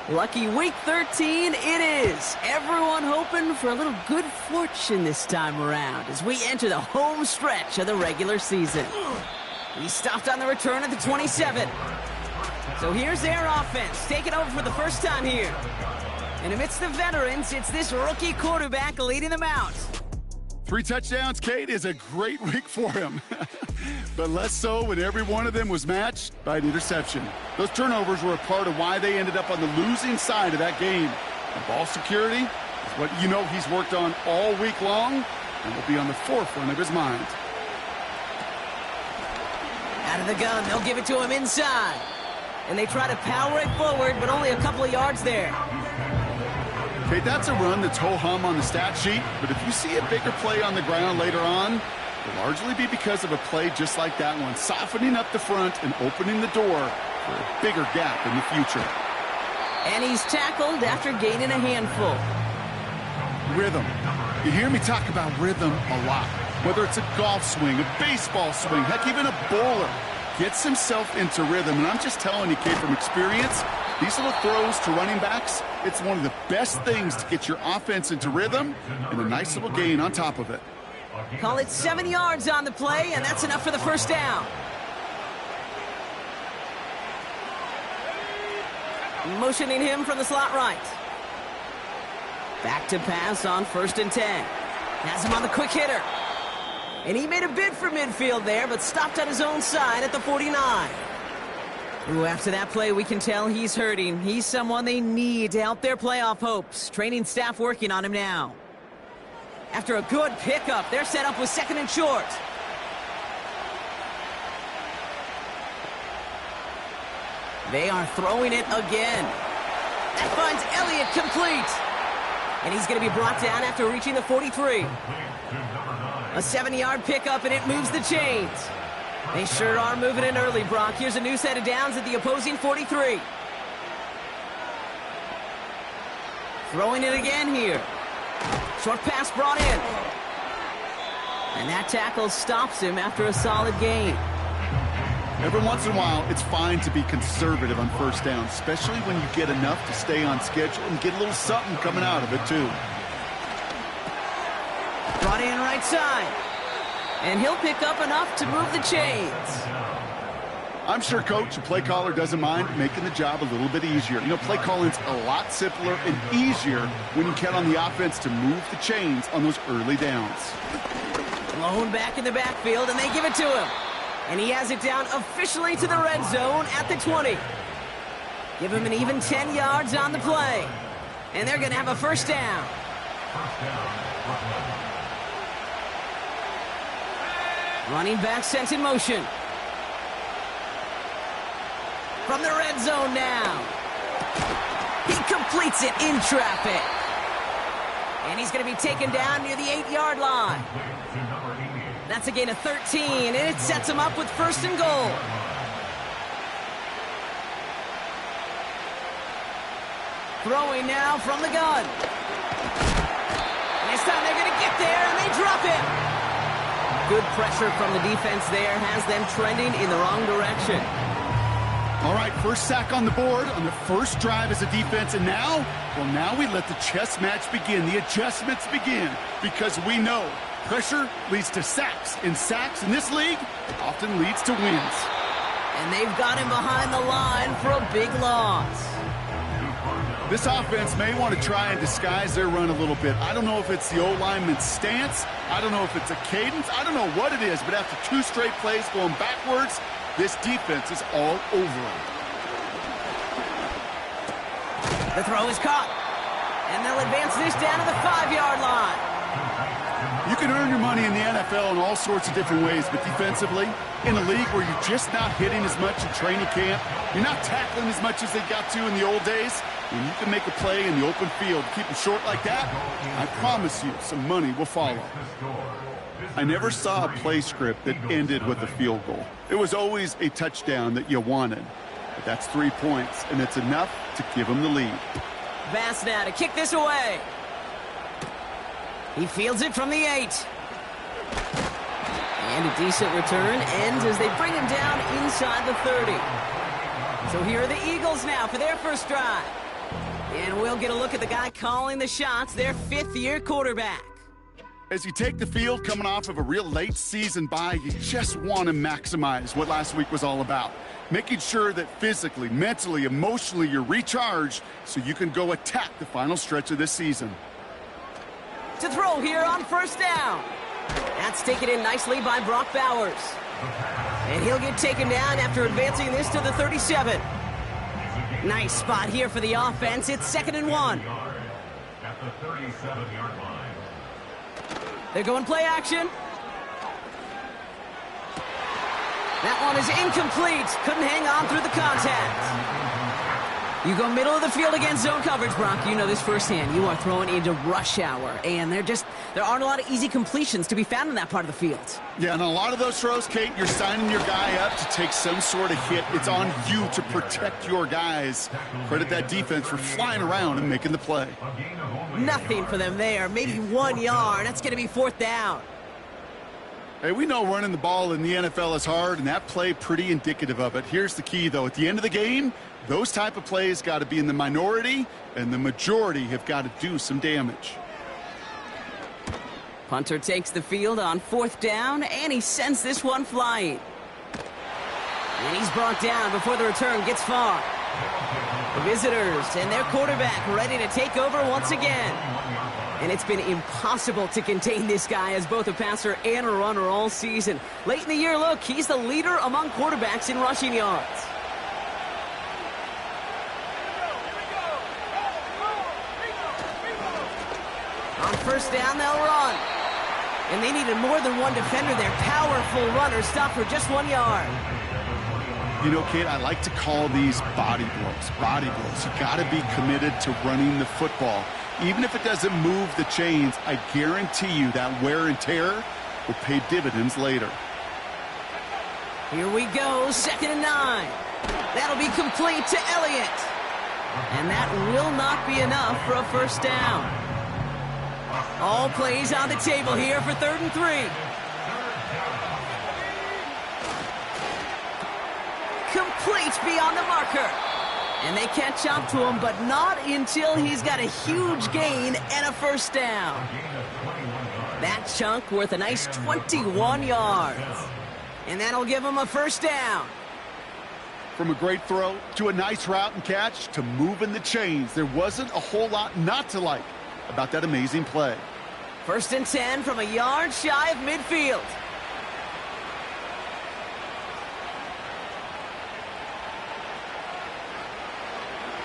Lucky week 13 it is. Everyone hoping for a little good fortune this time around as we enter the home stretch of the regular season. We stopped on the return at the 27. So here's their offense, taking over for the first time here. And amidst the veterans, it's this rookie quarterback leading them out. 3 touchdowns, Kate, is a great week for him. But less so when every one of them was matched by an interception. Those turnovers were a part of why they ended up on the losing side of that game. And ball security is what you know he's worked on all week long and will be on the forefront of his mind. Out of the gun, they'll give it to him inside. And they try to power it forward, but only a couple of yards there. Okay, that's a run that's ho-hum on the stat sheet, but if you see a bigger play on the ground later on, it'll largely be because of a play just like that one, softening up the front and opening the door for a bigger gap in the future. And he's tackled after gaining a handful. Rhythm. You hear me talk about rhythm a lot. Whether it's a golf swing, a baseball swing, heck, even a bowler gets himself into rhythm. And I'm just telling you, kid, from experience, these little throws to running backs, it's one of the best things to get your offense into rhythm and a nice little gain on top of it. Call it 7 yards on the play, and that's enough for the first down. Motioning him from the slot right. Back to pass on 1st and 10. Has him on the quick hitter. And he made a bid for midfield there, but stopped on his own side at the 49. Ooh, after that play, we can tell he's hurting. He's someone they need to help their playoff hopes. Training staff working on him now. After a good pickup, they're set up with 2nd and short. They are throwing it again. That finds Elliott complete. And he's going to be brought down after reaching the 43. A 7-yard pickup, and it moves the chains. They sure are moving in early, Brock. Here's a new set of downs at the opposing 43. Throwing it again here. Short pass brought in. And that tackle stops him after a solid gain. Every once in a while, it's fine to be conservative on 1st down, especially when you get enough to stay on schedule and get a little something coming out of it, too. Brought in right side. And he'll pick up enough to move the chains. I'm sure coach, the play caller, doesn't mind making the job a little bit easier. You know, play calling's a lot simpler and easier when you count on the offense to move the chains on those early downs. Blown back in the backfield, and they give it to him. And he has it down officially to the red zone at the 20. Give him an even 10 yards on the play. And they're going to have a 1st down. Running back sent in motion. From the red zone now. He completes it in traffic. And he's going to be taken down near the 8-yard line. That's a gain of 13, and it sets him up with 1st and goal. Throwing now from the gun. This time they're going to get there, and they drop him. Good pressure from the defense there has them trending in the wrong direction. All right, first sack on the board on the first drive as a defense, and now we let the chess match begin, the adjustments begin, because we know pressure leads to sacks, and sacks in this league often leads to wins. And they've got him behind the line for a big loss. This offense may want to try and disguise their run a little bit. I don't know if it's the O-lineman's stance. I don't know if it's a cadence. I don't know what it is, but after 2 straight plays going backwards, this defense is all over them. The throw is caught. And they'll advance this down to the 5-yard line. You can earn your money in the NFL in all sorts of different ways, but defensively, in a league where you're just not hitting as much in training camp, you're not tackling as much as they got to in the old days, when you can make a play in the open field, keep them short like that, I promise you some money will follow. I never saw a play script that ended with a field goal. It was always a touchdown that you wanted. But that's 3 points, and it's enough to give them the lead. Bass now to kick this away. He fields it from the 8. And a decent return ends as they bring him down inside the 30. So here are the Eagles now for their first drive. And we'll get a look at the guy calling the shots, their fifth-year quarterback. As you take the field coming off of a real late season bye, you just want to maximize what last week was all about. Making sure that physically, mentally, emotionally, you're recharged so you can go attack the final stretch of this season. To throw here on first down. That's taken in nicely by Brock Bowers. And he'll get taken down after advancing this to the 37. Nice spot here for the offense. It's 2nd and 1. At the 37-yard line. They're going play action. That one is incomplete. Couldn't hang on through the contact. You go middle of the field against zone coverage, Brock. You know this firsthand. You are throwing into rush hour, and there aren't a lot of easy completions to be found in that part of the field. Yeah, and a lot of those throws, Kate, you're signing your guy up to take some sort of hit. It's on you to protect your guys. Credit that defense for flying around and making the play. Nothing for them there. Maybe 1 yard. That's going to be 4th down. Hey, we know running the ball in the NFL is hard, and that play pretty indicative of it. Here's the key, though. At the end of the game, those type of plays got to be in the minority, and the majority have got to do some damage. Punter takes the field on 4th down, and he sends this one flying. And he's brought down before the return gets far. The visitors and their quarterback ready to take over once again. And it's been impossible to contain this guy as both a passer and a runner all season. Late in the year, look, he's the leader among quarterbacks in rushing yards. On first down, they'll run. And they needed more than one defender. Their powerful runner stopped for just 1 yard. You know, Kate, I like to call these body blows. Body blows. You got to be committed to running the football. Even if it doesn't move the chains, I guarantee you that wear and tear will pay dividends later. Here we go, 2nd and 9. That'll be complete to Elliott. And that will not be enough for a first down. All plays on the table here for 3rd and 3. Complete beyond the marker. And they catch up to him, but not until he's got a huge gain and a first down. That chunk worth a nice 21 yards. And that'll give him a first down. From a great throw to a nice route and catch to moving the chains, there wasn't a whole lot not to like about that amazing play. 1st and 10 from a yard shy of midfield.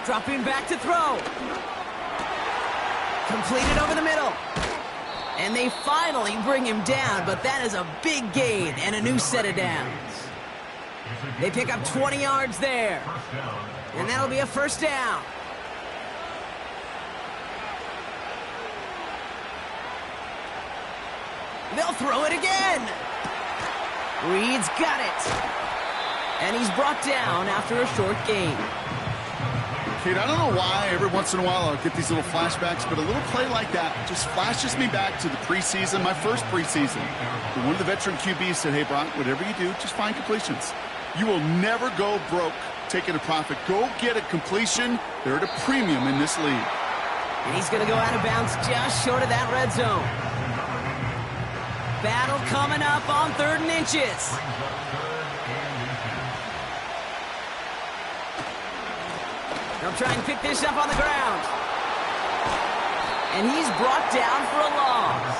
Dropping back to throw. Completed over the middle. And they finally bring him down, but that is a big gain and a new set of downs. They pick up 20 yards there. And that'll be a first down. They'll throw it again. Reed's got it. And he's brought down after a short gain. Kate, I don't know why every once in a while I'll get these little flashbacks, but a little play like that just flashes me back to the preseason, my first preseason. One of the veteran QBs said, hey, Brock, whatever you do, just find completions. You will never go broke taking a profit. Go get a completion. They're at a premium in this league. And he's going to go out of bounds just short of that red zone. Battle coming up on 3rd and inches. They'll try and pick this up on the ground. And he's brought down for a loss.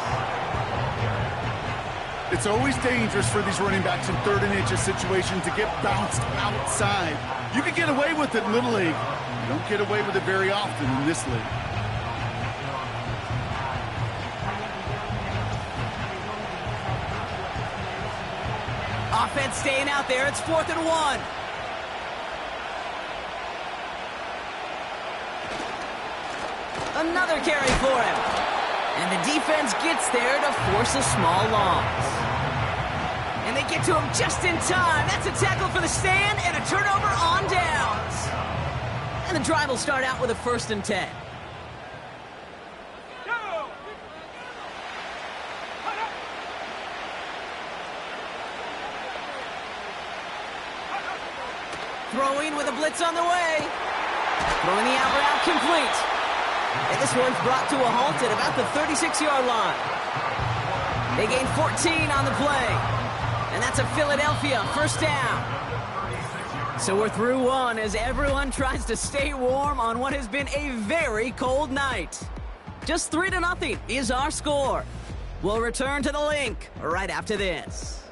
It's always dangerous for these running backs in 3rd and inches situations to get bounced outside. You can get away with it in Little League. You don't get away with it very often in this league. Offense staying out there. It's 4th and 1. Another carry for him. And the defense gets there to force a small loss. And they get to him just in time. That's a tackle for the stand and a turnover on downs. And the drive will start out with a 1st and 10. Throwing with a blitz on the way. Throwing the out route complete. And this one's brought to a halt at about the 36-yard line. They gain 14 on the play. And that's a Philadelphia first down. So we're through one as everyone tries to stay warm on what has been a very cold night. Just 3-0 is our score. We'll return to the link right after this.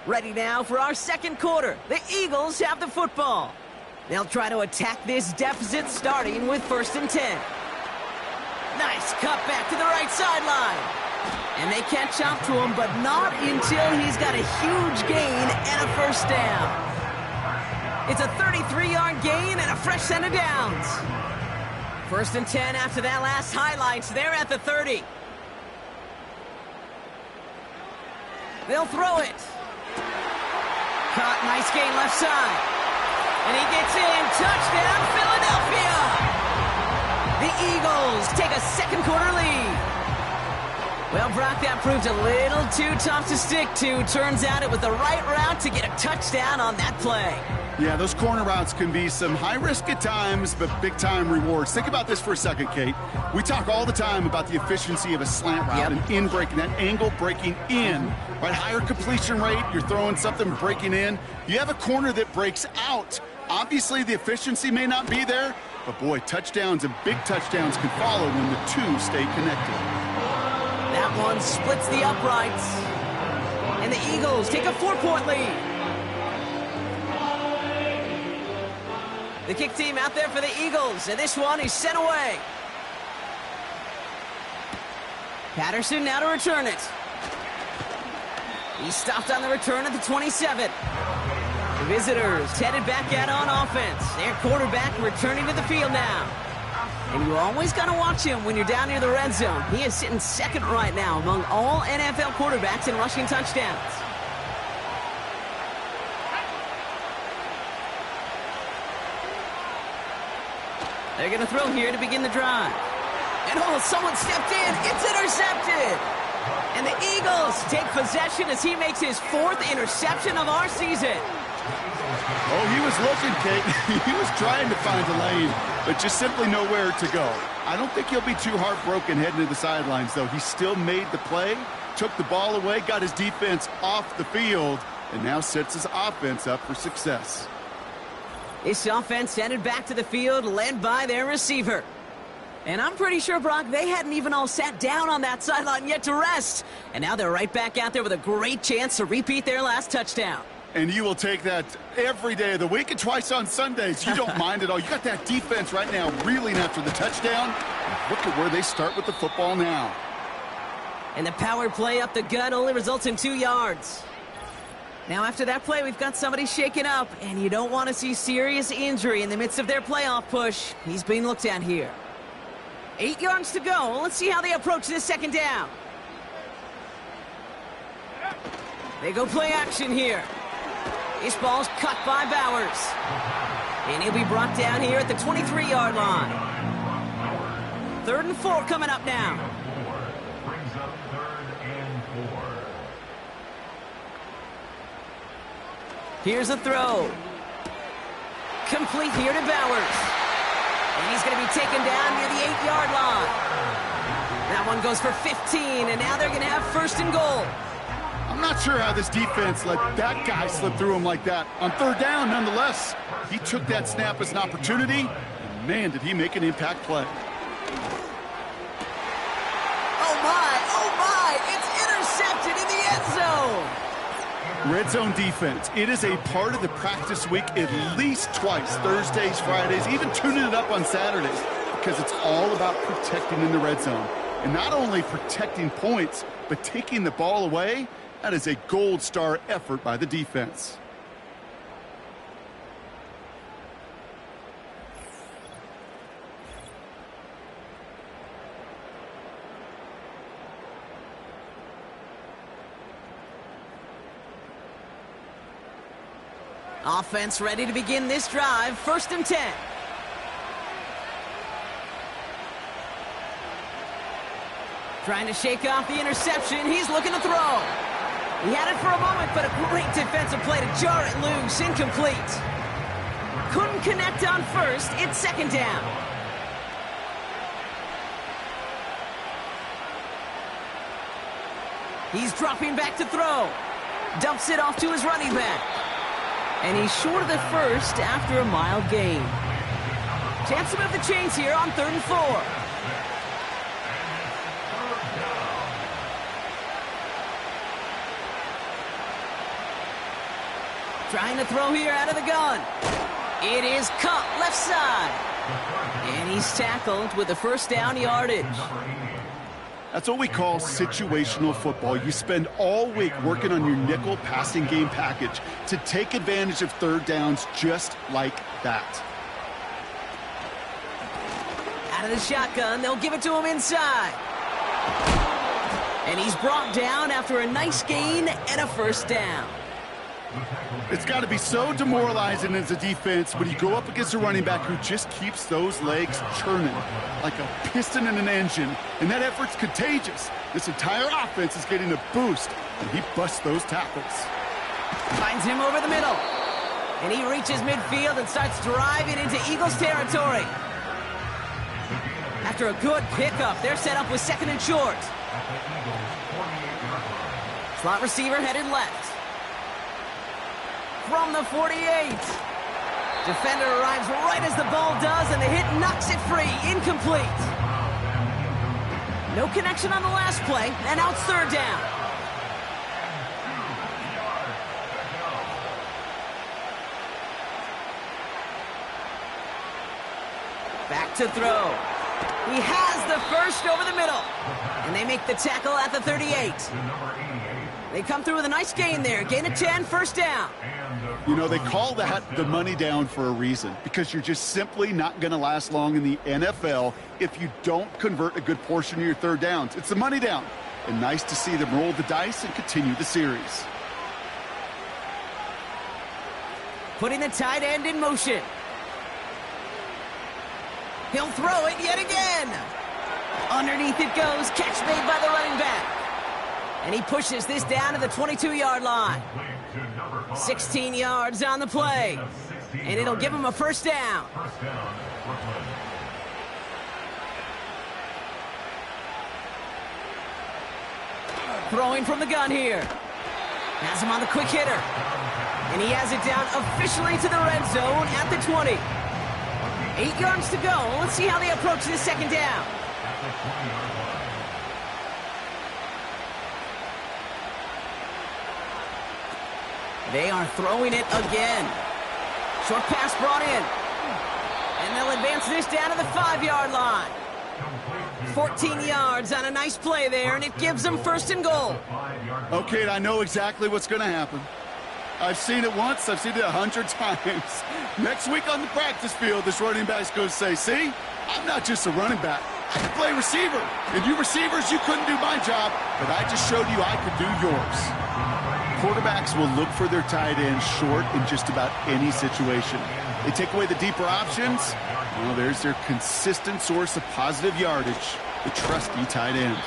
Ready now for our second quarter. The Eagles have the football. They'll try to attack this deficit starting with 1st and 10. Nice cut back to the right sideline. And they catch up to him, but not until he's got a huge gain and a first down. It's a 33-yard gain and a fresh set of downs. 1st and 10 after that last highlight. They're at the 30. They'll throw it. Caught, nice gain left side. And he gets in. Touchdown, Philadelphia! The Eagles take a second quarter lead. Well, Brock, that proved a little too tough to stick to. Turns out it was the right route to get a touchdown on that play. Yeah, those corner routes can be some high risk at times, but big-time rewards. Think about this for a second, Kate. We talk all the time about the efficiency of a slant route and in breaking, that angle breaking in, right? Higher completion rate, you're throwing something breaking in. You have a corner that breaks out. Obviously, the efficiency may not be there, but boy, touchdowns and big touchdowns can follow when the two stay connected. That one splits the uprights. And the Eagles take a 4-point lead. The kick team out there for the Eagles, and this one is sent away. Patterson now to return it. He stopped on the return at the 27. The visitors headed back out on offense. Their quarterback returning to the field now. And you always got to watch him when you're down near the red zone. He is sitting second right now among all NFL quarterbacks in rushing touchdowns. They're going to throw here to begin the drive. And someone stepped in. It's intercepted. And the Eagles take possession as he makes his 4th interception of our season. Oh, he was looking, Kate. He was trying to find a lane, but just simply nowhere to go. I don't think he'll be too heartbroken heading to the sidelines, though. He still made the play, took the ball away, got his defense off the field, and now sets his offense up for success. This offense headed back to the field, led by their receiver. And I'm pretty sure, Brock, they hadn't even all sat down on that sideline yet to rest. And now they're right back out there with a great chance to repeat their last touchdown. And you will take that every day of the week and twice on Sundays. You don't mind at all. You got that defense right now reeling after the touchdown. And look at where they start with the football now. And the power play up the gut only results in 2 yards. Now after that play, we've got somebody shaken up, and you don't want to see serious injury in the midst of their playoff push. He's being looked at here. 8 yards to go. Let's see how they approach this second down. They go play action here. This ball's cut by Bowers. And he'll be brought down here at the 23-yard line. 3rd and 4 coming up now. Brings up 3rd and 4. Here's a throw. Complete here to Bowers. And he's going to be taken down near the 8-yard line. That one goes for 15, and now they're going to have 1st and goal. I'm not sure how this defense let that guy slip through him like that. On 3rd down, nonetheless, he took that snap as an opportunity, and man, did he make an impact play. Oh my, it's intercepted in the end zone. Red zone defense, it is a part of the practice week at least twice, Thursdays, Fridays, even tuning it up on Saturdays, because it's all about protecting in the red zone. And not only protecting points, but taking the ball away. That is a gold star effort by the defense. Offense ready to begin this drive. 1st and 10. Trying to shake off the interception. He's looking to throw. He had it for a moment, but a great defensive play to jar it loose. Incomplete. Couldn't connect on first. It's second down. He's dropping back to throw. Dumps it off to his running back. And he's short of the first after a mild gain. Chance to move the chains here on 3rd and 4. Trying to throw here out of the gun. It is caught left side. And he's tackled with the first down yardage. That's what we call situational football. You spend all week working on your nickel passing game package to take advantage of third downs just like that. Out of the shotgun, they'll give it to him inside. And he's brought down after a nice gain and a first down. It's got to be so demoralizing as a defense when you go up against a running back who just keeps those legs churning like a piston in an engine, and that effort's contagious. This entire offense is getting a boost, and he busts those tackles. Finds him over the middle, and he reaches midfield and starts driving into Eagles territory. After a good pickup, they're set up with 2nd and short. Slot receiver headed left. From the 48. Defender arrives right as the ball does, and the hit knocks it free. Incomplete. No connection on the last play, and now it's 3rd down. Back to throw. He has the first over the middle, and they make the tackle at the 38. They come through with a nice gain there. Gain of 10, first down. You know, they call that the money down for a reason, because you're just simply not going to last long in the NFL if you don't convert a good portion of your third downs. It's the money down. And nice to see them roll the dice and continue the series. Putting the tight end in motion. He'll throw it yet again. Underneath it goes. Catch made by the running back. And he pushes this down to the 22-yard line. 16 yards on the play. And it'll give him a first down. Throwing from the gun here. Has him on the quick hitter. And he has it down officially to the red zone at the 20. 8 yards to go. Let's see how they approach this second down. They are throwing it again. Short pass brought in. And they'll advance this down to the 5-yard line. 14 yards on a nice play there, and it gives them 1st and goal. Okay, I know exactly what's going to happen. I've seen it once. I've seen it 100 times. Next week on the practice field, this running back's going to say, see, I'm not just a running back. I can play receiver. And you receivers, you couldn't do my job, but I just showed you I could do yours. Quarterbacks will look for their tight end short in just about any situation. They take away the deeper options. Well, there's their consistent source of positive yardage, the trusty tight end.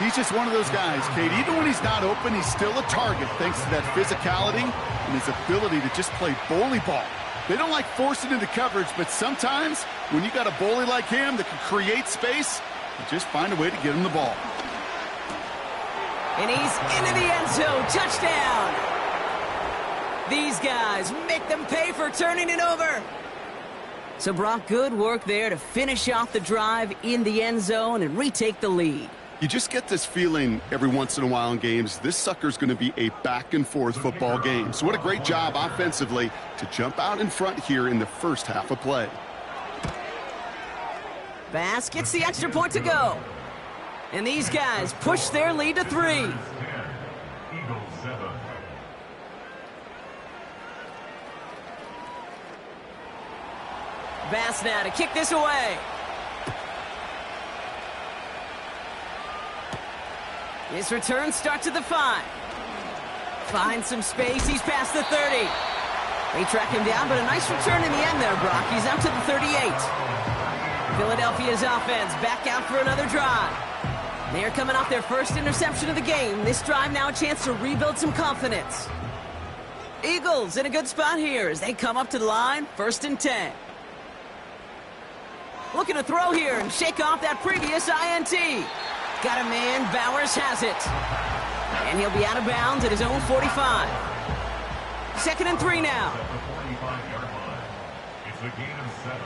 He's just one of those guys, Kate. Even when he's not open, he's still a target thanks to that physicality and his ability to just play bully ball. They don't like forcing into coverage, but sometimes when you got a bully like him that can create space, you just find a way to get him the ball. And he's into the end zone. Touchdown. These guys make them pay for turning it over. So, Brock, good work there to finish off the drive in the end zone and retake the lead. You just get this feeling every once in a while in games, this sucker's going to be a back-and-forth football game. So what a great job offensively to jump out in front here in the first half of play. Bass gets the extra point to go. And these guys push their lead to 3. Bass now to kick this away. His return starts at the 5. Finds some space. He's past the 30. They track him down, but a nice return in the end there, Brock. He's out to the 38. Philadelphia's offense back out for another drive. They're coming off their first interception of the game. This drive now a chance to rebuild some confidence. Eagles in a good spot here as they come up to the line, 1st and 10. Looking to throw here and shake off that previous INT. Got a man, Bowers has it. And he'll be out of bounds at his own 45. 2nd and 3 now. At the 45-yard line. It's a gain of 7.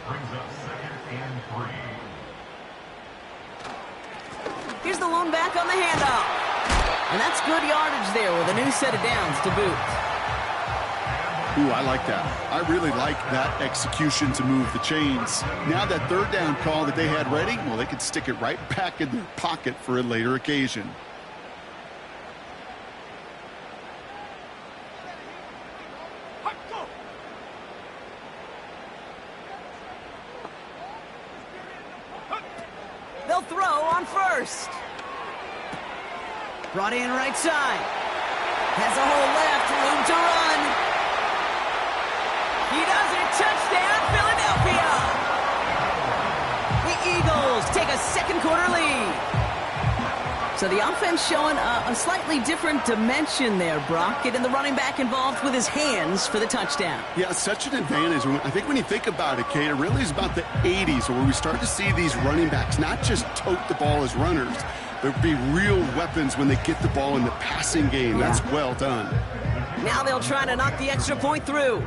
Brings up 2nd and 3. Here's the lone back on the handoff. And that's good yardage there with a new set of downs to boot. Ooh, I like that. I really like that execution to move the chains. Now that 3rd down call that they had ready, well, they could stick it right back in their pocket for a later occasion. They'll throw on 1st. Brought in right side. Has a hole left, room to run. He does it, touchdown, Philadelphia! The Eagles take a 2nd quarter lead. So the offense showing a slightly different dimension there, Brock, getting the running back involved with his hands for the touchdown. Yeah, such an advantage. I think when you think about it, Kate, it really is about the 80s where we start to see these running backs not just tote the ball as runners, but be real weapons when they get the ball in the passing game. Yeah. That's well done. Now they'll try to knock the extra point through.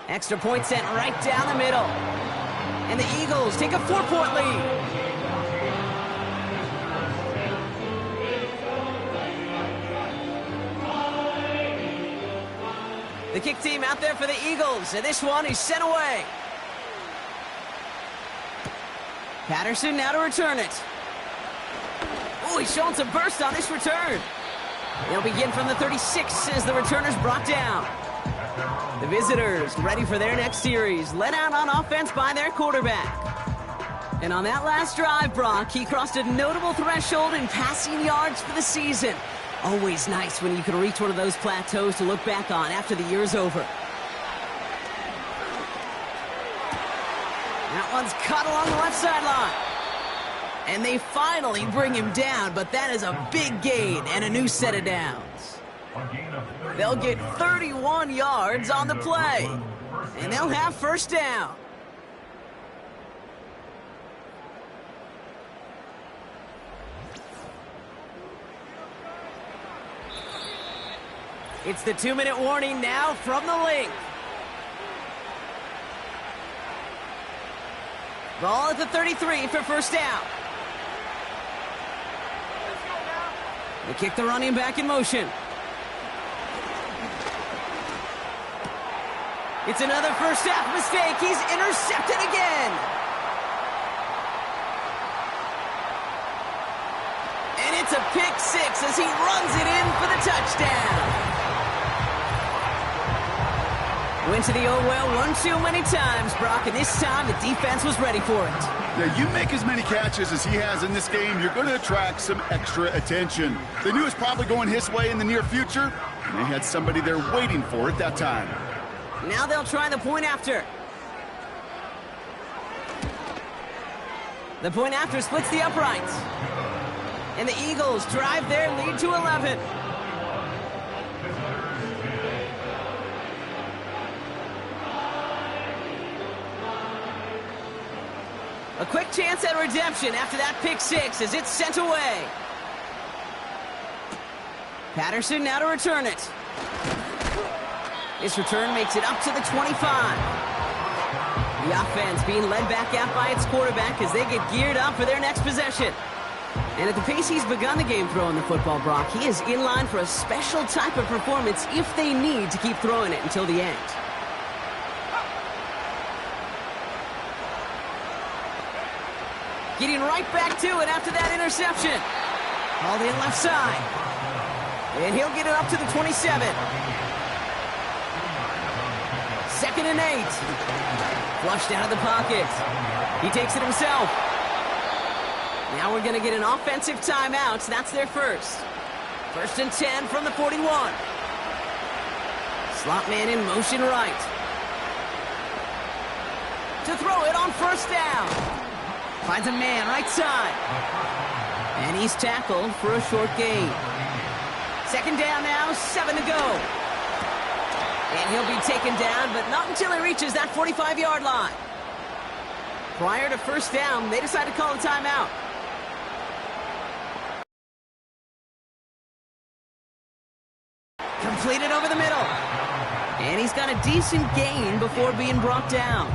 Extra point sent right down the middle. And the Eagles take a 4-point lead. The kick team out there for the Eagles. And this one is sent away. Patterson now to return it. Oh, he's showing some burst on this return. They'll begin from the 36 as the returner's brought down. The visitors ready for their next series, led out on offense by their quarterback. And on that last drive, Brock, he crossed a notable threshold in passing yards for the season. Always nice when you can reach one of those plateaus to look back on after the year's over. That one's caught along the left sideline. And they finally bring him down, but that is a big gain and a new set of downs. They'll get 31 yards on the play, and they'll have 1st down. It's the 2-minute warning now from the link. Ball at the 33 for 1st down. They kick the running back in motion. It's another first half mistake. He's intercepted again. And it's a pick 6 as he runs it in for the touchdown. Went to the old well one too many times, Brock, and this time the defense was ready for it. Yeah, you make as many catches as he has in this game, you're going to attract some extra attention. They knew it was probably going his way in the near future, and they had somebody there waiting for it that time. Now they'll try the point after. The point after splits the uprights. And the Eagles drive their lead to 11. A quick chance at redemption after that pick 6 as it's sent away. Patterson now to return it. This return makes it up to the 25. The offense being led back out by its quarterback as they get geared up for their next possession. And at the pace he's begun the game throwing the football, Brock, he is in line for a special type of performance if they need to keep throwing it until the end. Getting right back to it after that interception. Called in left side. And he'll get it up to the 27. 2nd and 8. Flushed out of the pocket. He takes it himself. Now we're going to get an offensive timeout. That's their first. 1st and 10 from the 41. Slot man in motion right. to throw it on first down. Finds a man right side. And he's tackled for a short gain. Second down now, 7 to go. And he'll be taken down, but not until he reaches that 45-yard line. Prior to first down, they decide to call a timeout. Completed over the middle. And he's got a decent gain before being brought down.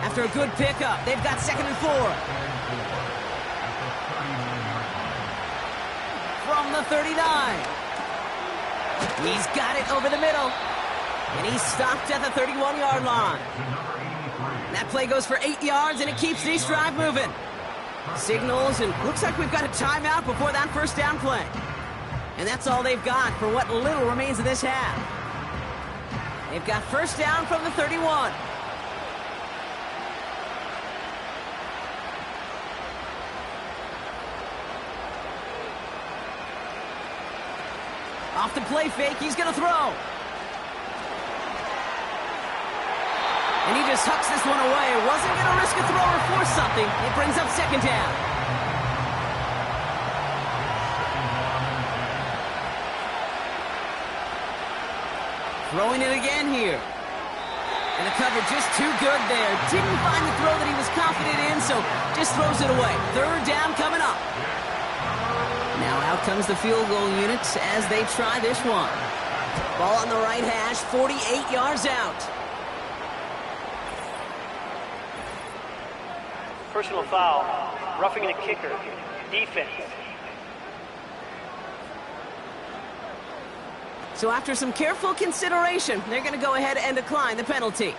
After a good pickup, they've got 2nd and 4. From the 39. He's got it over the middle. And he's stopped at the 31-yard line. That play goes for 8 yards, and it keeps this drive moving. Signals, and looks like we've got a timeout before that first down play. And that's all they've got for what little remains of this half. They've got first down from the 31. Off the play fake, he's going to throw. And he just hucks this one away. Wasn't going to risk a throw or force something. It brings up second down. Throwing it again here. And the cover just too good there. Didn't find the throw that he was confident in, so just throws it away. Third down coming up. Now out comes the field goal units as they try this one. Ball on the right hash, 48 yards out. Personal foul, roughing the kicker, defense. So after some careful consideration, they're going to go ahead and decline the penalty.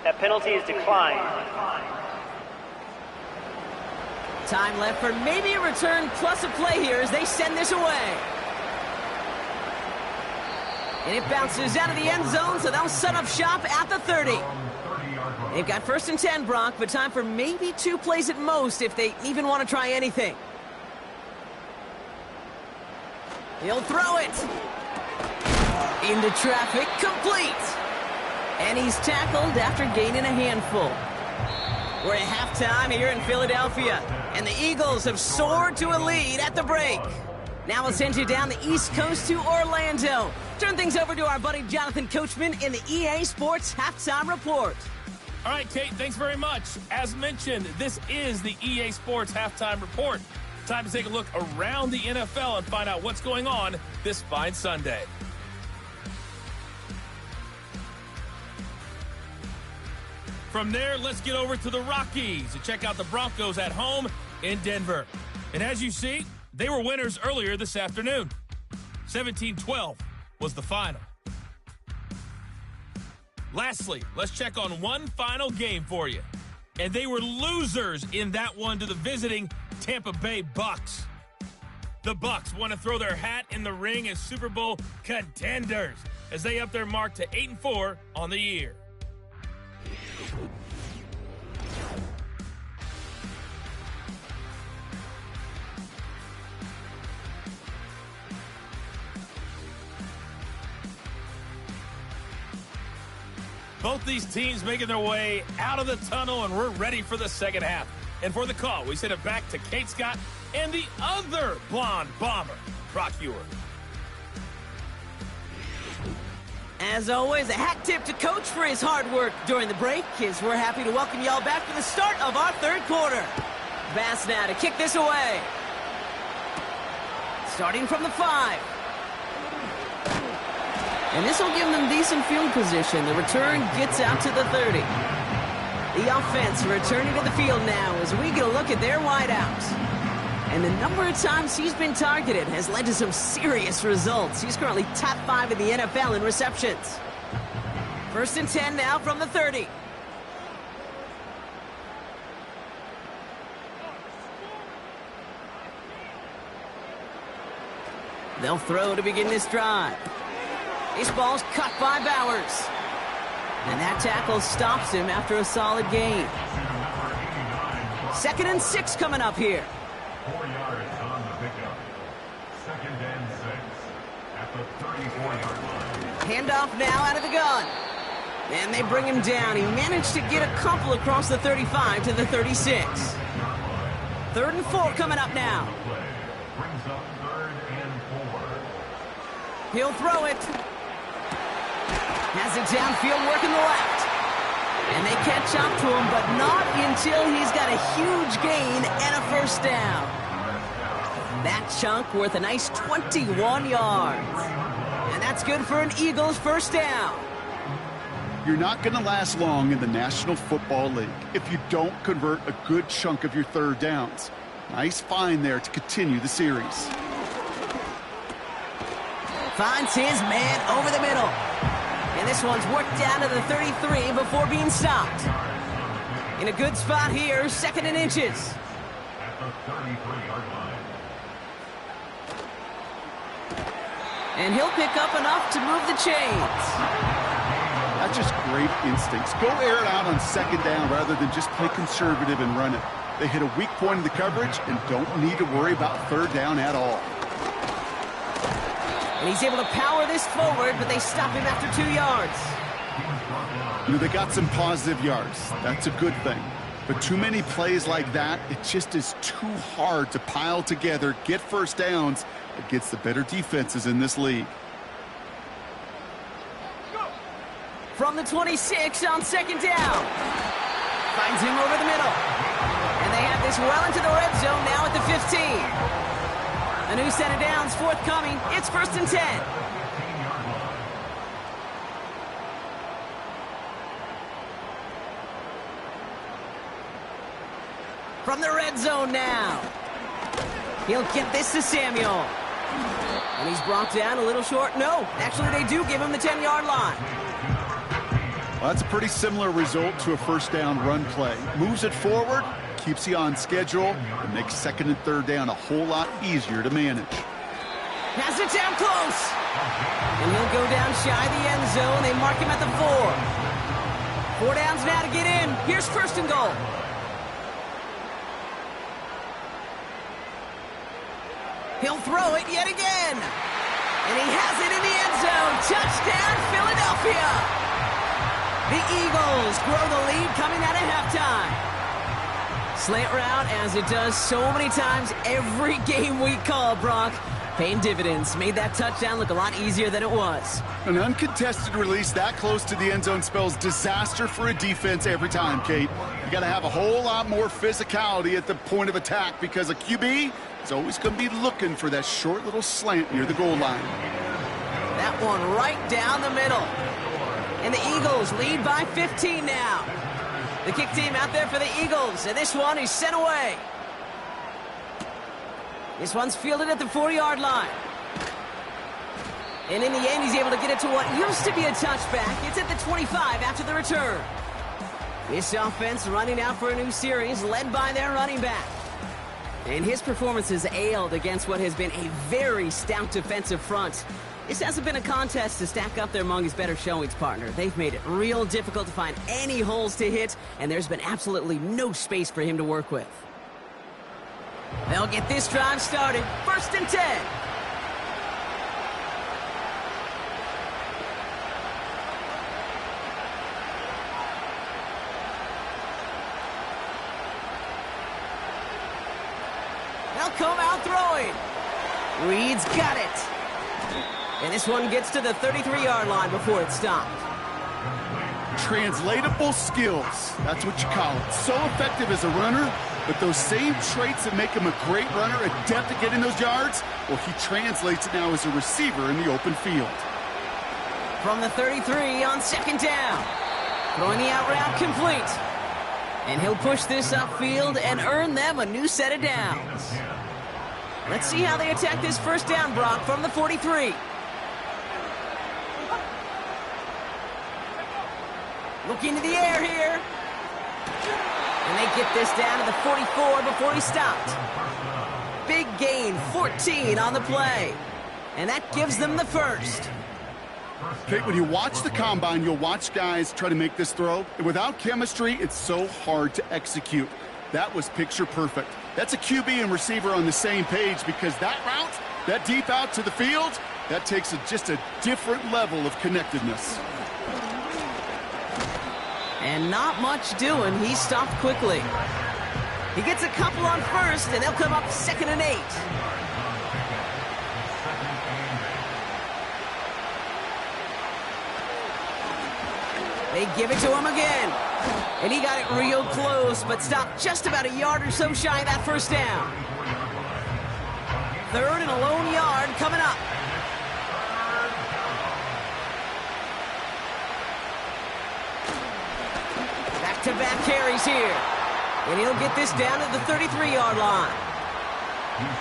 That penalty is declined. Time left for maybe a return plus a play here as they send this away. And it bounces out of the end zone, so they'll set up shop at the 30. They've got 1st and 10, Brock, but time for maybe 2 plays at most if they even want to try anything. He'll throw it. Into traffic, complete. And he's tackled after gaining a handful. We're at halftime here in Philadelphia, and the Eagles have soared to a lead at the break. Now we'll send you down the East Coast to Orlando. Turn things over to our buddy Jonathan Coachman in the EA Sports Halftime Report. All right, Kate, thanks very much. As mentioned, this is the EA Sports Halftime Report. Time to take a look around the NFL and find out what's going on this fine Sunday. From there, let's get over to the Rockies and check out the Broncos at home in Denver. And as you see, they were winners earlier this afternoon. 17-12 was the final. Lastly, let's check on one final game for you. And they were losers in that one to the visiting Tampa Bay Bucks. The Bucks want to throw their hat in the ring as Super Bowl contenders as they up their mark to 8-4 on the year. Both these teams making their way out of the tunnel, and we're ready for the second half. And for the call, we send it back to Kate Scott and the other blonde bomber, Brock Ewer. As always, a hat tip to Coach for his hard work during the break, as we're happy to welcome y'all back for the start of our third quarter. Bass now to kick this away. Starting from the 5. And this will give them decent field position. The return gets out to the 30. The offense returning to the field now as we get a look at their wideouts. And the number of times he's been targeted has led to some serious results. He's currently top 5 in the NFL in receptions. 1st and 10 now from the 30. They'll throw to begin this drive. This ball's cut by Bowers. And that tackle stops him after a solid gain. 2nd and 6 coming up here. 4 yards on the pickup. 2nd and 6 at the 34-yard line. Handoff now out of the gun. And they bring him down. He managed to get a couple across the 35 to the 36. 3rd and 4 coming up now. Brings up 3rd and 4. He'll throw it. Has it downfield, working the left. And they catch up to him, but not until he's got a huge gain and a first down. That chunk worth a nice 21 yards. And that's good for an Eagles first down. You're not going to last long in the National Football League if you don't convert a good chunk of your 3rd downs. Nice find there to continue the series. Finds his man over the middle. And this one's worked down to the 33 before being stopped. In a good spot here, 2nd and inches. At the 33-yard line. And he'll pick up enough to move the chains. That's just great instincts. Go air it out on 2nd down rather than just play conservative and run it. They hit a weak point in the coverage and don't need to worry about 3rd down at all. And he's able to power this forward, but they stop him after 2 yards. You know, they got some positive yards. That's a good thing. But too many plays like that, it just is too hard to pile together, get first downs against the better defenses in this league. From the 26 on 2nd down. Finds him over the middle. And they have this well into the red zone now at the 15. A new set of downs forthcoming. It's 1st and 10. From the red zone now. He'll get this to Samuel. And he's brought down a little short. No, actually they do give him the 10-yard line. Well, that's a pretty similar result to a first down run play. Moves it forward, keeps you on schedule, and makes 2nd and 3rd down a whole lot easier to manage. Has it down close. And he'll go down shy of the end zone. They mark him at the 4. 4 downs now to get in. Here's 1st and goal. He'll throw it yet again. And he has it in the end zone. Touchdown, Philadelphia. The Eagles grow the lead coming out of halftime. Slant route, as it does so many times every game we call, Brock. Paying dividends. Made that touchdown look a lot easier than it was. An uncontested release that close to the end zone spells disaster for a defense every time, Kate. You got to have a whole lot more physicality at the point of attack because a QB is always going to be looking for that short little slant near the goal line. That one right down the middle. And the Eagles lead by 15 now. The kick team out there for the Eagles, and this one is sent away. This one's fielded at the 40-yard line. And in the end, he's able to get it to what used to be a touchback. It's at the 25 after the return. This offense running out for a new series, led by their running back. And his performance has ailed against what has been a very stout defensive front. This hasn't been a contest to stack up there among his better showings, partner. They've made it real difficult to find any holes to hit, and there's been absolutely no space for him to work with. They'll get this drive started. 1st and 10. They'll come out throwing. Reed's got it. And this one gets to the 33-yard line before it's stopped. Translatable skills. That's what you call it. So effective as a runner, but those same traits that make him a great runner, adept at getting those yards, well, he translates it now as a receiver in the open field. From the 33 on 2nd down. Throwing the out route complete. And he'll push this upfield and earn them a new set of downs. Let's see how they attack this first down, Brock, from the 43. Look into the air here. And they get this down to the 44 before he stopped. Big gain, 14 on the play. And that gives them the first. Kate, when you watch the combine, you'll watch guys try to make this throw. And without chemistry, it's so hard to execute. That was picture perfect. That's a QB and receiver on the same page because that route, that deep out to the field, that takes just a different level of connectedness. And not much doing. He stopped quickly. He gets a couple on first, and they'll come up 2nd and 8. They give it to him again. And he got it real close, but stopped just about a yard or so shy of that first down. 3rd and a lone yard coming up. Back-to-back carries here. And he'll get this down to the 33-yard line.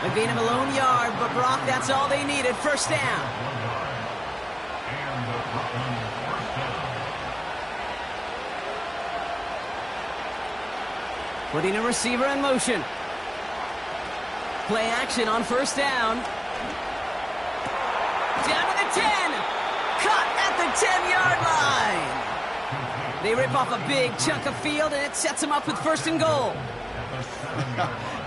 A gain of a lone yard, but Brock, that's all they needed. First down. Putting a receiver in motion. Play action on first down. Down to the 10. Caught at the 10-yard line. They rip off a big chunk of field, and it sets them up with 1st and goal.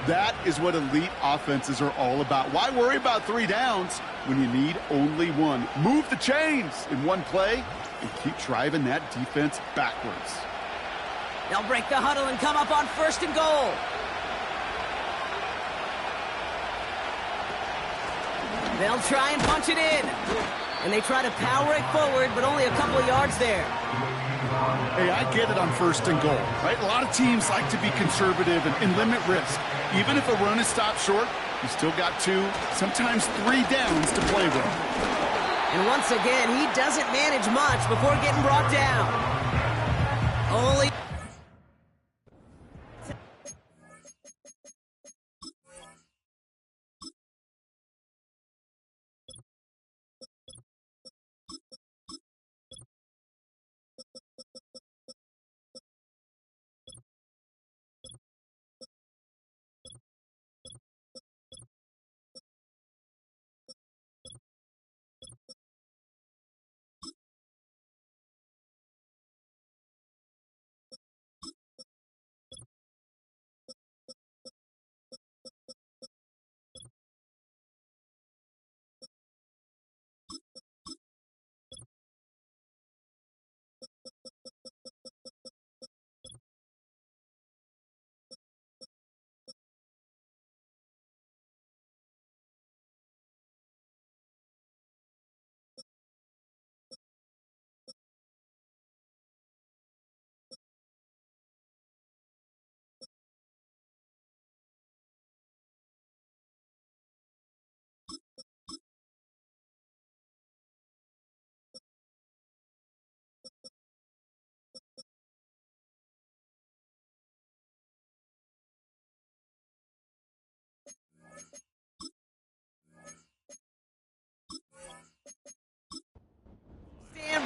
That is what elite offenses are all about. Why worry about 3 downs when you need only 1? Move the chains in one play and keep driving that defense backwards. They'll break the huddle and come up on 1st and goal. They'll try and punch it in. And they try to power it forward, but only a couple of yards there. Hey, I get it on 1st and goal, right? A lot of teams like to be conservative and limit risk. Even if a run is stopped short, you still got 2, sometimes 3 downs to play with. And once again, he doesn't manage much before getting brought down. Only...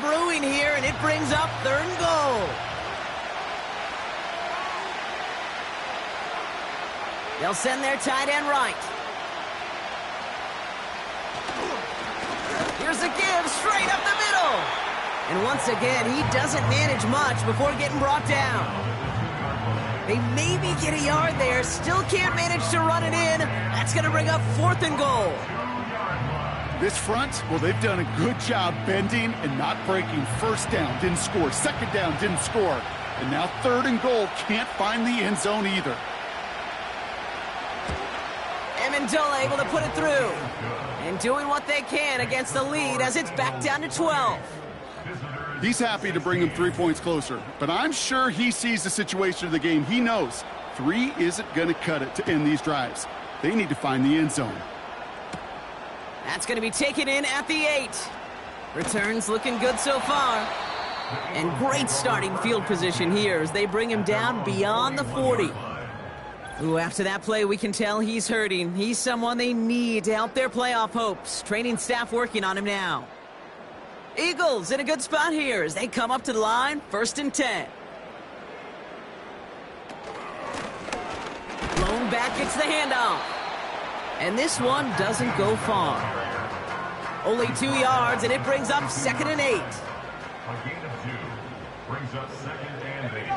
brewing here, and it brings up 3rd and goal. They'll send their tight end right. Here's a give straight up the middle. And once again, he doesn't manage much before getting brought down. They maybe get a yard there, still can't manage to run it in. That's going to bring up 4th and goal. This front, well, they've done a good job bending and not breaking. 1st down, didn't score. 2nd down, didn't score. And now 3rd and goal, can't find the end zone either. Amendola able to put it through. And doing what they can against the lead as it's back down to 12. He's happy to bring him 3 points closer. But I'm sure he sees the situation of the game. He knows 3 isn't going to cut it to end these drives. They need to find the end zone. That's going to be taken in at the 8. Returns looking good so far. And great starting field position here as they bring him down beyond the 40. Ooh, after that play, we can tell he's hurting. He's someone they need to help their playoff hopes. Training staff working on him now. Eagles in a good spot here as they come up to the line, 1st and 10. Lone back gets the handoff. And this one doesn't go far. Only 2 yards, and it brings up 2nd and 8. A gain of 2 brings up 2nd and 8.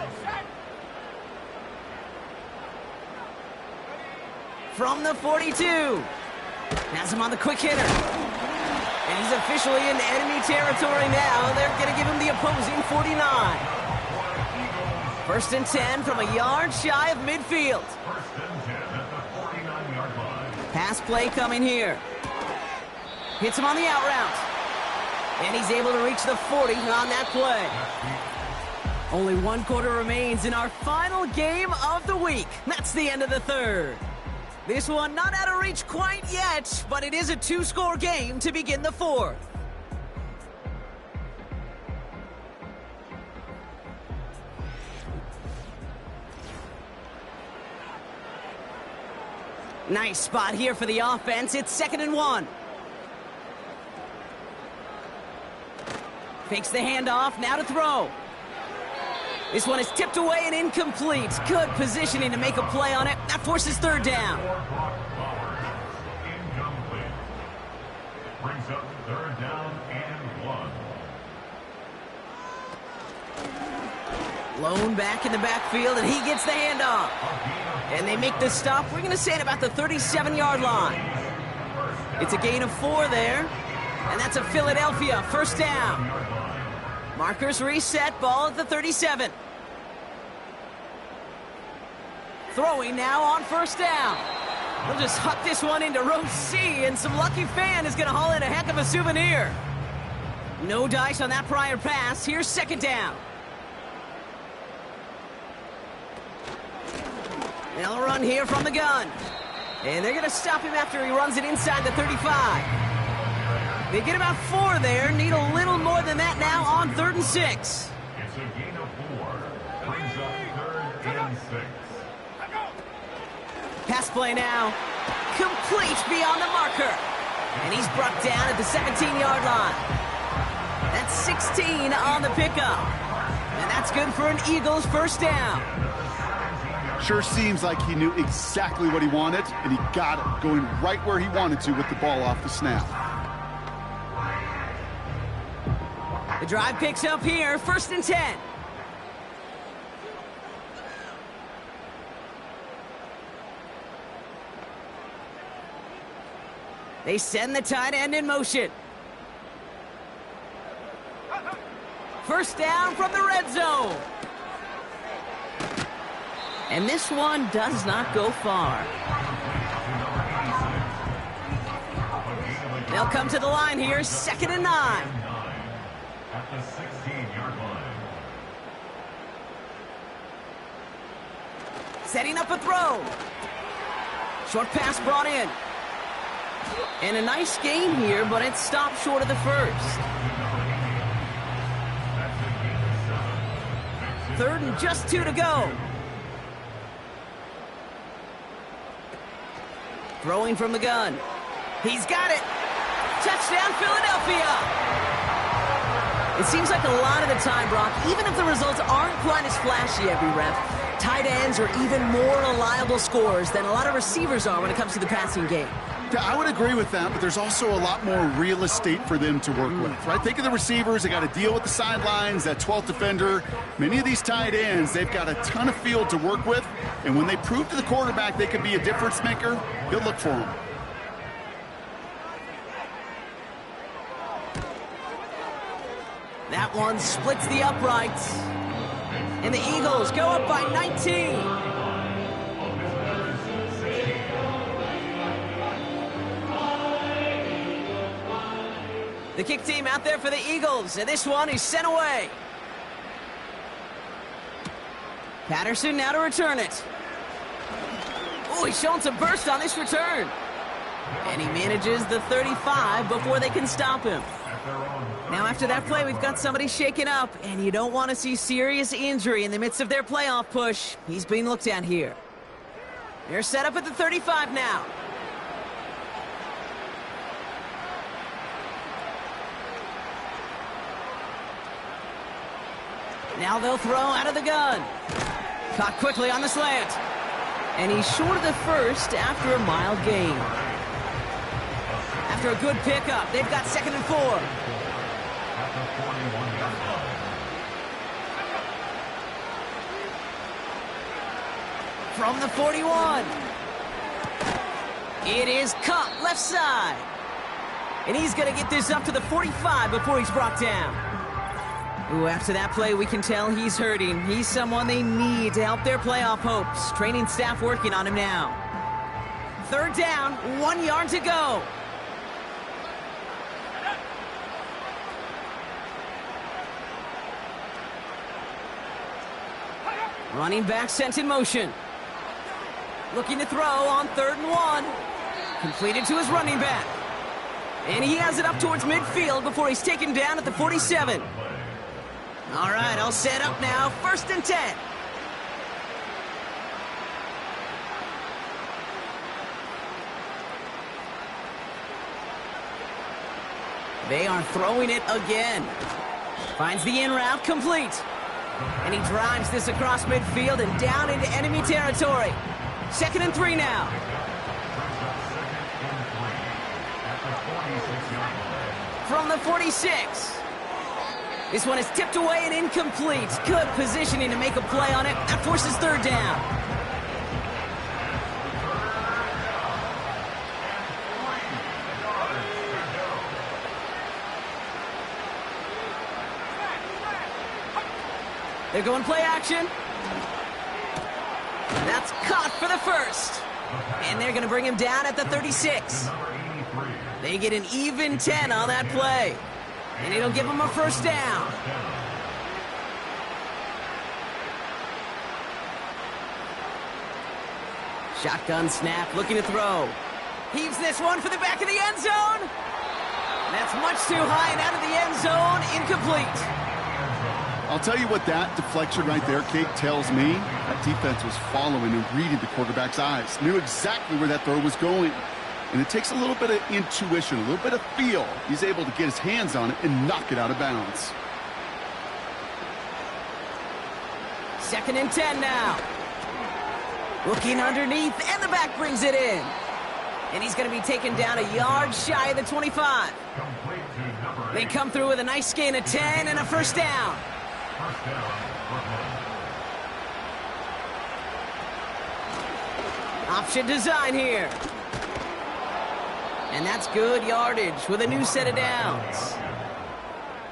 From the 42. Has him on the quick hitter. And he's officially in enemy territory now. They're going to give him the opposing 49. First and 10 from a yard shy of midfield. First and 10 at the 49-yard line. Pass play coming here. Hits him on the out route. And he's able to reach the 40 on that play. Only 1 quarter remains in our final game of the week. That's the end of the third. This one not out of reach quite yet, but it is a 2-score game to begin the fourth. Nice spot here for the offense. It's 2nd and 1. Fakes the handoff, now to throw. This one is tipped away and incomplete. Good positioning to make a play on it. That forces 3rd down. Incomplete. Brings up 3rd down and 1. Lone back in the backfield, and he gets the handoff. And they make the stop. We're going to say at about the 37-yard line. It's a gain of 4 there. And that's a Philadelphia 1st down. Markers reset, ball at the 37. Throwing now on 1st down. They'll just huck this one into row C, and some lucky fan is going to haul in a heck of a souvenir. No dice on that prior pass. Here's 2nd down. They'll run here from the gun. And they're going to stop him after he runs it inside the 35. They get about 4 there. Need a little more than that now on 3rd and 6. It's a gain of 4. Brings up 3rd and 6. Pass play now. Complete beyond the marker. And he's brought down at the 17-yard line. That's 16 on the pickup. And that's good for an Eagles 1st down. Sure seems like he knew exactly what he wanted, and he got it, going right where he wanted to with the ball off the snap. The drive picks up here, 1st and 10. They send the tight end in motion. 1st down from the red zone. And this one does not go far. They'll come to the line here, 2nd and 9. At the 16-yard line. Setting up a throw. Short pass brought in. And a nice gain here, but it stopped short of the 1st. 3rd and just 2 to go. Throwing from the gun. He's got it. Touchdown, Philadelphia. It seems like a lot of the time, Brock, even if the results aren't quite as flashy every rep, tight ends are even more reliable scorers than a lot of receivers are when it comes to the passing game. Yeah, I would agree with that, but there's also a lot more real estate for them to work with, right? Think of the receivers. They got to deal with the sidelines, that 12th defender. Many of these tight ends, they've got a ton of field to work with, and when they prove to the quarterback they can be a difference maker, he'll look for them. That one splits the uprights. And the Eagles go up by 19. The kick team out there for the Eagles, and this one is sent away. Patterson now to return it. Oh, he's showing some burst on this return. And he manages the 35 before they can stop him. Now after that play, we've got somebody shaken up, and you don't want to see serious injury in the midst of their playoff push. He's being looked at here. They're set up at the 35 now. Now they'll throw out of the gun. Caught quickly on the slant. And he's short of the 1st after a mild gain. After a good pickup, they've got 2nd and 4. From the 41. It is Cup, left side. And he's going to get this up to the 45 before he's brought down. Ooh, after that play, we can tell he's hurting. He's someone they need to help their playoff hopes. Training staff working on him now. Third down, 1 yard to go. Running back sent in motion. Looking to throw on 3rd and 1. Completed to his running back. And he has it up towards midfield before he's taken down at the 47. All right, all set up now. 1st and 10. They are throwing it again. Finds the in route complete. And he drives this across midfield and down into enemy territory. 2nd and 3 now. From the 46. This one is tipped away and incomplete. Good positioning to make a play on it. That forces 3rd down. They're going play action. That's caught for the 1st. And they're going to bring him down at the 36. They get an even 10 on that play. And it'll give them a 1st down. Shotgun snap, looking to throw. Heaves this one for the back of the end zone. That's much too high and out of the end zone. Incomplete. I'll tell you what that deflection right there, Kate, tells me. That defense was following and reading the quarterback's eyes. Knew exactly where that throw was going. And it takes a little bit of intuition, a little bit of feel. He's able to get his hands on it and knock it out of bounds. 2nd and 10 now. Looking underneath, and the back brings it in. And he's going to be taken down a yard shy of the 25. They come through with a nice gain of 10 and a 1st down. Option design here. And that's good yardage with a new set of downs.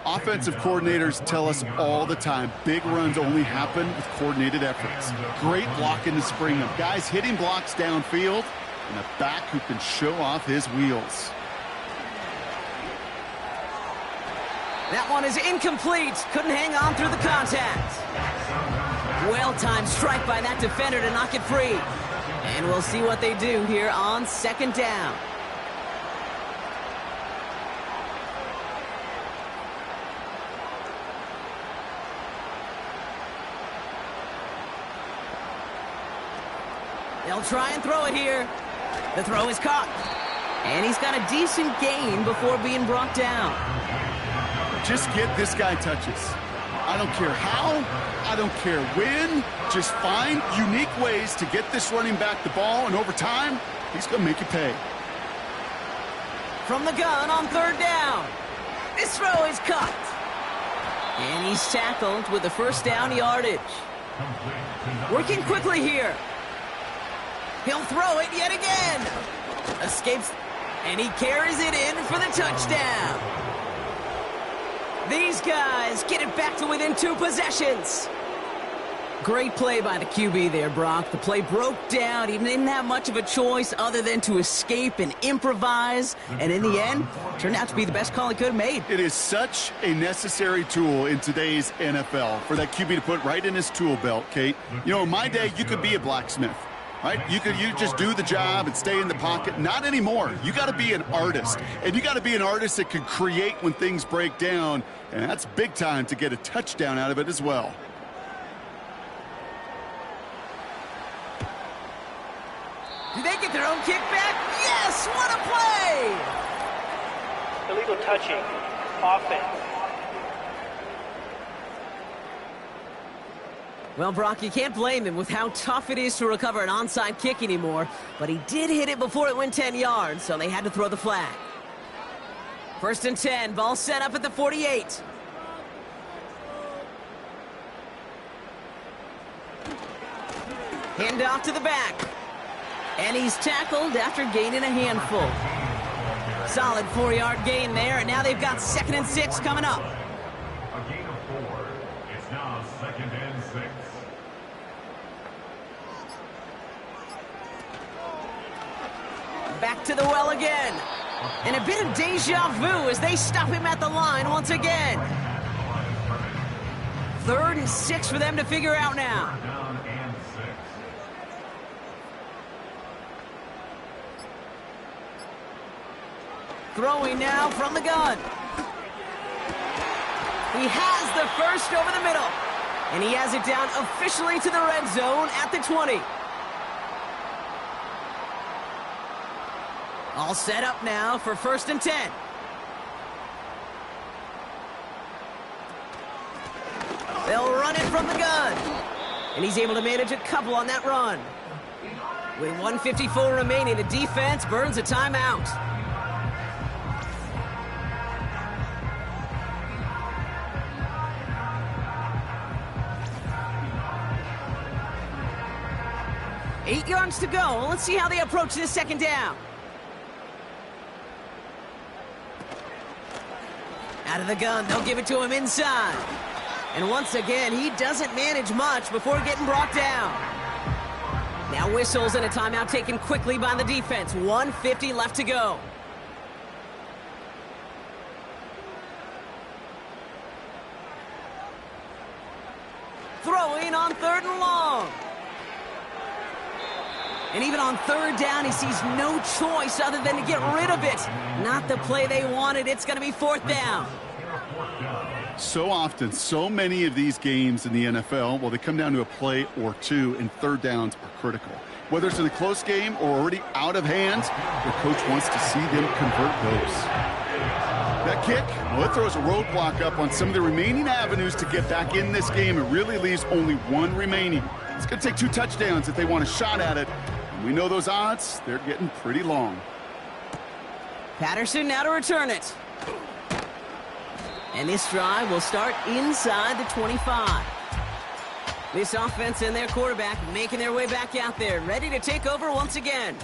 Offensive coordinators tell us all the time, big runs only happen with coordinated efforts. Great blocking to spring them. Guys hitting blocks downfield, and a back who can show off his wheels. That one is incomplete. Couldn't hang on through the contact. Well-timed strike by that defender to knock it free. And we'll see what they do here on 2nd down. They'll try and throw it here. The throw is caught. And he's got a decent gain before being brought down. Just get this guy touches. I don't care how, I don't care when. Just find unique ways to get this running back the ball, and over time, he's going to make you pay. From the gun on 3rd down. This throw is cut. And he's tackled with the 1st down yardage. Working quickly here. He'll throw it yet again. Escapes, and he carries it in for the touchdown. These guys get it back to within 2 possessions. Great play by the QB there, Brock. The play broke down. He didn't have much of a choice other than to escape and improvise. And in the end, turned out to be the best call he could have made. It is such a necessary tool in today's NFL for that QB to put right in his tool belt, Kate. You know, in my day, you could be a blacksmith. Right? You just do the job and stay in the pocket. Not anymore. You got to be an artist. And you got to be an artist that can create when things break down. And that's big time to get a touchdown out of it as well. Do they get their own kickback? Yes! What a play! Illegal touching. Offense. Well, Brock, you can't blame him with how tough it is to recover an onside kick anymore, but he did hit it before it went 10 yards, so they had to throw the flag. 1st and 10, ball set up at the 48. Hand off to the back. And he's tackled after gaining a handful. Solid 4-yard gain there, and now they've got 2nd and 6 coming up. A gain of 4. back to the well again. And a bit of deja vu as they stop him at the line once again. 3rd and 6 for them to figure out now. Down and 6. Throwing now from the gun. He has the first over the middle. And he has it down officially to the red zone at the 20. All set up now for 1st and 10. They'll run it from the gun. And he's able to manage a couple on that run. With 1:54 remaining, the defense burns a timeout. Eight yards to go. Let's see how they approach this 2nd down. Out of the gun, they'll give it to him inside. And once again, he doesn't manage much before getting brought down. Now whistles and a timeout taken quickly by the defense. 1:50 left to go. Throwing on 3rd and long. And even on 3rd down, he sees no choice other than to get rid of it. Not the play they wanted. It's going to be 4th down. So often, so many of these games in the NFL, well, they come down to a play or two, and 3rd downs are critical. Whether it's in a close game or already out of hand, the coach wants to see them convert those. That kick, well, it throws a roadblock up on some of the remaining avenues to get back in this game. It really leaves only one remaining. It's going to take 2 touchdowns if they want a shot at it. And we know those odds, they're getting pretty long. Patterson now to return it. And this drive will start inside the 25. This offense and their quarterback making their way back out there, ready to take over once again.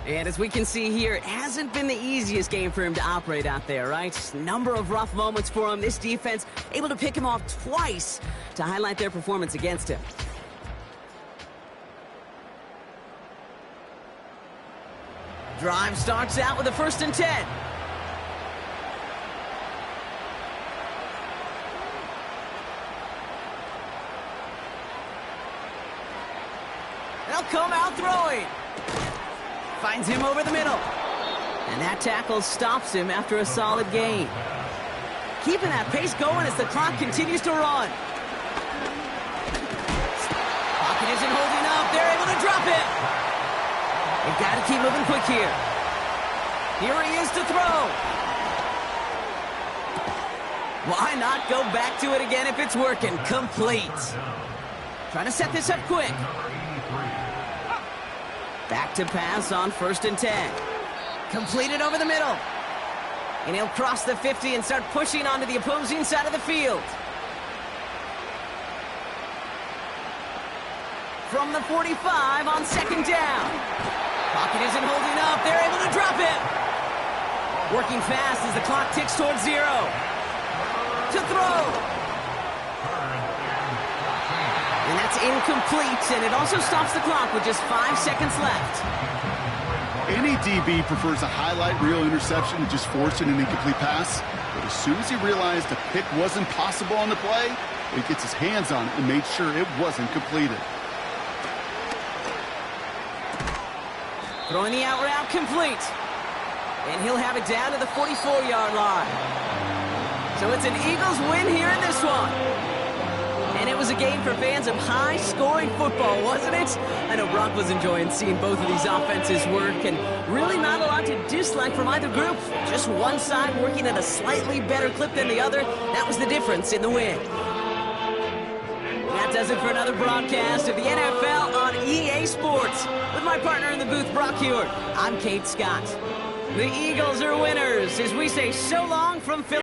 And as we can see here, it hasn't been the easiest game for him to operate out there, right? Number of rough moments for him. This defense able to pick him off twice to highlight their performance against him. Drive starts out with a 1st and 10. They'll come out throwing. Finds him over the middle. And that tackle stops him after a solid gain. Keeping that pace going as the clock continues to run. Pocket isn't holding up. They're able to drop it. They've got to keep moving quick here. Here he is to throw. Why not go back to it again if it's working? Complete. Trying to set this up quick. Back to pass on 1st and 10. Completed over the middle. And he'll cross the 50 and start pushing onto the opposing side of the field. From the 45 on 2nd down. Pocket isn't holding up. They're able to drop it. Working fast as the clock ticks towards 0. To throw. And that's incomplete, and it also stops the clock with just 5 seconds left. Any DB prefers a highlight reel interception to just forcing an incomplete pass. But as soon as he realized a pick wasn't possible on the play, he gets his hands on it and made sure it wasn't completed. Throwing the out route complete. And he'll have it down to the 44-yard line. So it's an Eagles win here in this one. And it was a game for fans of high-scoring football, wasn't it? I know Brock was enjoying seeing both of these offenses work, and really not a lot to dislike from either group. Just one side working at a slightly better clip than the other. That was the difference in the win. That does it for another broadcast of the NFL on EA Sports. With my partner in the booth, Brock Hewitt, I'm Kate Scott. The Eagles are winners as we say so long from Philly.